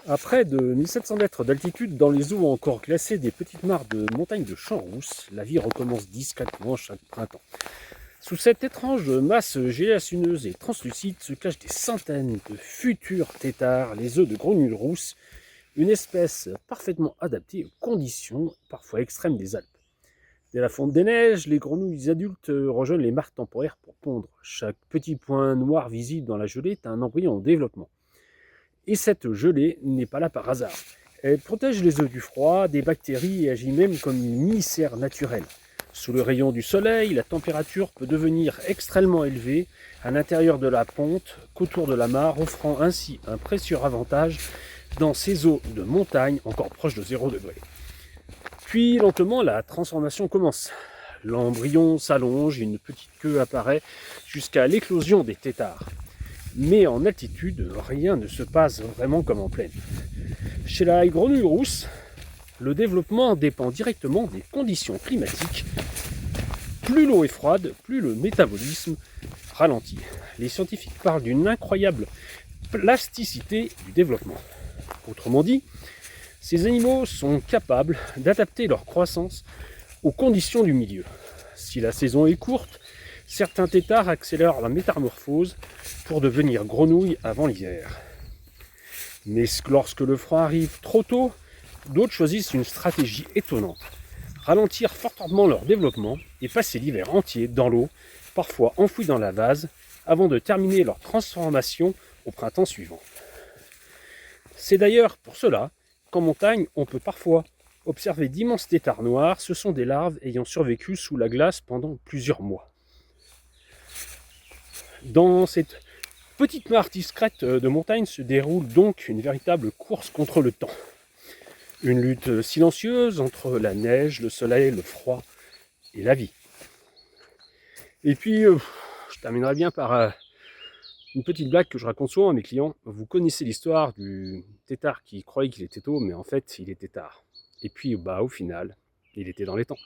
À près de 1700 mètres d'altitude, dans les eaux encore glacées des petites mares de montagne de Champs-Rousses, la vie recommence discrètement chaque printemps. Sous cette étrange masse gélacineuse et translucide se cachent des centaines de futurs têtards, les œufs de grenouilles rousses, une espèce parfaitement adaptée aux conditions parfois extrêmes des Alpes. Dès la fonte des neiges, les grenouilles adultes rejoignent les mares temporaires pour pondre. Chaque petit point noir visible dans la gelée est un embryon en développement. Et cette gelée n'est pas là par hasard. Elle protège les œufs du froid, des bactéries et agit même comme une mini-serre naturelle. Sous le rayon du soleil, la température peut devenir extrêmement élevée à l'intérieur de la ponte qu'autour de la mare, offrant ainsi un précieux avantage dans ces eaux de montagne encore proches de 0 degré. Puis lentement, la transformation commence. L'embryon s'allonge, une petite queue apparaît jusqu'à l'éclosion des têtards. Mais en altitude, rien ne se passe vraiment comme en plaine. Chez la grenouille rousse, le développement dépend directement des conditions climatiques. Plus l'eau est froide, plus le métabolisme ralentit. Les scientifiques parlent d'une incroyable plasticité du développement. Autrement dit, ces animaux sont capables d'adapter leur croissance aux conditions du milieu. Si la saison est courte, certains têtards accélèrent la métamorphose pour devenir grenouilles avant l'hiver. Mais lorsque le froid arrive trop tôt, d'autres choisissent une stratégie étonnante. Ralentir fortement leur développement et passer l'hiver entier dans l'eau, parfois enfouis dans la vase, avant de terminer leur transformation au printemps suivant. C'est d'ailleurs pour cela qu'en montagne, on peut parfois observer d'immenses têtards noirs. Ce sont des larves ayant survécu sous la glace pendant plusieurs mois. Dans cette petite mare discrète de montagne se déroule donc une véritable course contre le temps. Une lutte silencieuse entre la neige, le soleil, le froid et la vie. Et puis, je terminerai bien par une petite blague que je raconte souvent à mes clients. Vous connaissez l'histoire du têtard qui croyait qu'il était tôt, mais en fait, il était tard. Et puis, au final, il était dans les temps.